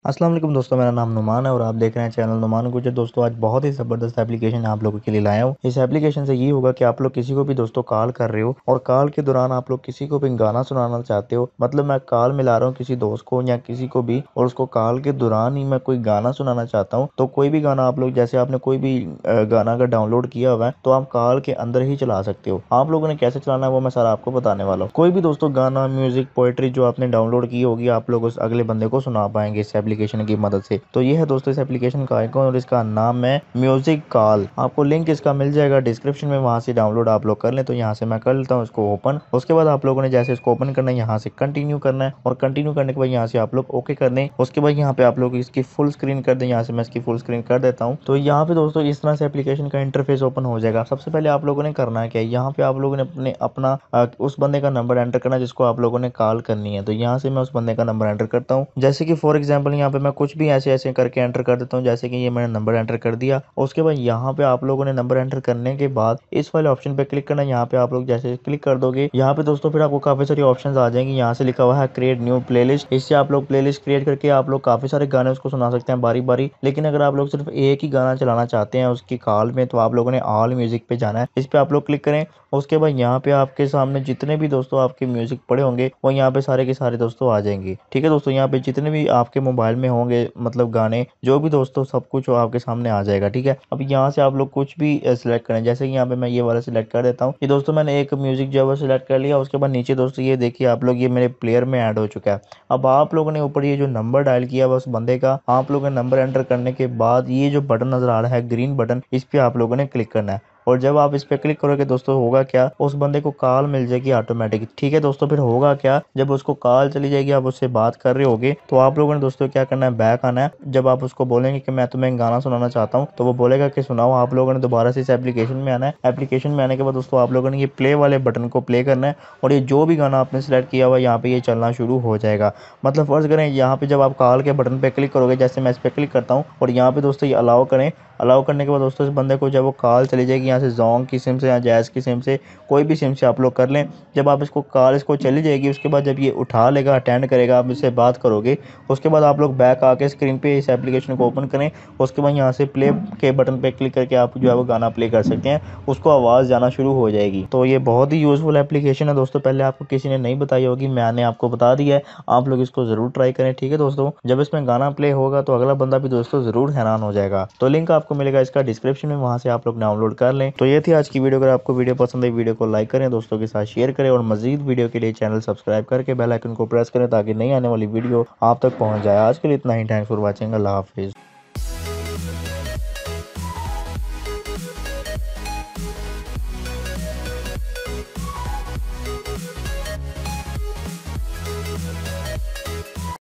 अस्सलाम वालेकुम दोस्तों, मेरा नाम नुमान है और आप देख रहे हैं चैनल नुमान गुजर। दोस्तों आज बहुत ही ज़बरदस्त एप्लीकेशन आप लोगों के लिए लाया हूँ। इस एप्लीकेशन से ये होगा कि आप लोग किसी को भी दोस्तों कॉल कर रहे हो और कॉल के दौरान आप लोग किसी को भी गाना सुनाना चाहते हो। मतलब मैं कॉल मिला रहा हूँ किसी दोस्त को या किसी को भी और उसको कॉल के दौरान ही मैं कोई गाना सुनाना चाहता हूँ। तो कोई भी गाना आप लोग, जैसे आपने कोई भी गाना अगर डाउनलोड किया हुआ है तो आप कॉल के अंदर ही चला सकते हो। आप लोगों ने कैसे चलाना है वो मैं सारा आपको बताने वाला हूँ। कोई भी दोस्तों गाना, म्यूजिक, पोएट्री जो आपने डाउनलोड की होगी आप लोग उस अगले बंदे को सुना पाएंगे इस एप्लीकेशन की मदद से। तो ये है दोस्तों इस एप्लीकेशन का आइकॉन और इसका नाम है म्यूजिक कॉल। आपको लिंक इसका मिल जाएगा डिस्क्रिप्शन में, वहां से डाउनलोड आप लोग कर लें। तो यहाँ से मैं कर लेता हूँ इसको ओपन। उसके बाद आप लोगों ने जैसे इसको ओपन करना है यहाँ से कंटिन्यू करना है और कंटिन्यू करने के बाद यहाँ से आप लोग ओके कर दें। उसके बाद यहाँ पे आप लोग इसकी फुल स्क्रीन कर दें। यहाँ से मैं इसकी फुल स्क्रीन कर देता हूँ। तो यहाँ पे दोस्तों इस तरह से एप्लीकेशन का इंटरफेस ओपन हो जाएगा। सबसे पहले आप लोगों ने करना है क्या, यहाँ पे आप लोगों ने अपना उस बंदे का नंबर एंटर करना है जिसको आप लोगों ने कॉल करनी है। तो यहाँ से मैं उस बंदे का नंबर एंटर करता हूँ। जैसे कि फॉर एग्जाम्पल यहाँ पे मैं कुछ भी ऐसे ऐसे करके एंटर कर देता हूँ। जैसे कि ये मैंने नंबर एंटर कर दिया। उसके बाद यहाँ पे आप लोगों ने नंबर एंटर करने के बाद इस वाले ऑप्शन पे क्लिक करना है। यहाँ पे आप लोग जैसे क्लिक कर दोगे यहाँ पे दोस्तों फिर आपको काफी सारी ऑप्शंस आ जाएंगी। यहाँ से लिखा हुआ है क्रिएट न्यू प्लेलिस्ट। इससे आप लोग प्लेलिस्ट क्रिएट करके आप लोग काफी सारे गाने उसको सुना सकते हैं बारी बारी। लेकिन अगर आप लोग सिर्फ एक ही गाना चलाना चाहते हैं उसकी कॉल में तो आप लोगों ने ऑल म्यूजिक पे जाना है। इस पे आप लोग क्लिक करें। उसके बाद यहाँ पे आपके सामने जितने भी दोस्तों आपके म्यूजिक पड़े होंगे वो यहाँ पे सारे के सारे दोस्तों आ जाएंगे। ठीक है दोस्तों, यहाँ पे जितने भी आपके मोबाइल में होंगे मतलब गाने जो भी दोस्तों सब कुछ आपके सामने आ जाएगा। ठीक है, अब यहाँ से आप लोग कुछ भी सिलेक्ट करें। जैसे कि यहाँ पे मैं ये वाला सिलेक्ट कर देता हूँ। ये दोस्तों मैंने एक म्यूजिक जो है वो सिलेक्ट कर लिया। उसके बाद नीचे दोस्तों ये देखिए आप लोग, ये मेरे प्लेयर में ऐड हो चुका है। अब आप लोगों ने ऊपर ये जो नंबर डायल किया हुआ उस बंदे का, आप लोगों ने नंबर एंटर करने के बाद ये जो बटन नजर आ रहा है ग्रीन बटन, इस पे आप लोगों ने क्लिक करना है। और जब आप इस पे क्लिक करोगे दोस्तों होगा क्या, उस बंदे को कॉल मिल जाएगी ऑटोमेटिक। ठीक है दोस्तों, फिर होगा क्या, जब उसको कॉल चली जाएगी आप उससे बात कर रहे होगे तो आप लोगों ने दोस्तों क्या करना है, बैक आना है। जब आप उसको बोलेंगे कि मैं तुम्हें गाना सुनाना चाहता हूँ तो वो बोलेगा कि सुनाओ। आप लोगों ने दोबारा से इस एप्लीकेशन में आना है। एप्लीकेशन में आने के बाद दोस्तों आप लोगों ने ये प्ले वाले बटन को प्ले करना है और ये जो भी गाना आपने सेलेक्ट किया हुआ यहाँ पे ये चलना शुरू हो जाएगा। मतलब फर्ज करें यहाँ पे जब आप कॉल के बटन पे क्लिक करोगे, जैसे मैं इस पे क्लिक करता हूँ और यहाँ पे दोस्तों ये अलाउ करें। अलाउ करने के बाद दोस्तों इस बंदे को जब वो कॉल चली जाएगी यहाँ से जोंग की सिम से या जैज़ की सिम से, कोई भी सिम से आप लोग कर लें। जब आप इसको कॉल इसको चली जाएगी उसके बाद जब ये उठा लेगा, अटेंड करेगा, आप इससे बात करोगे। उसके बाद आप लोग बैक आके स्क्रीन पे इस एप्लीकेशन को ओपन करें। उसके बाद यहाँ से प्ले के बटन पे क्लिक करके आप जो है वो गाना प्ले कर सकते हैं, उसको आवाज़ जाना शुरू हो जाएगी। तो ये बहुत ही यूज़फुल एप्लीकेशन है दोस्तों। पहले आपको किसी ने नहीं बताई होगी, मैंने आपको बता दिया है। आप लोग इसको ज़रूर ट्राई करें। ठीक है दोस्तों, जब इसमें गाना प्ले होगा तो अगला बंदा भी दोस्तों ज़रूर हैरान हो जाएगा। तो लिंक आपको मिलेगा इसका डिस्क्रिप्शन में, वहां से आप लोग डाउनलोड कर लें। तो ये थी आज की वीडियो। अगर आपको वीडियो पसंद है वीडियो को लाइक करें, दोस्तों के साथ शेयर करें और मजीद वीडियो के लिए चैनल सब्सक्राइब करके बेल आइकन को प्रेस करें ताकि नई आने वाली वीडियो आप तक पहुंच जाए। आज के लिए इतना ही। Thanks for watching. अल्लाह हाफिज़।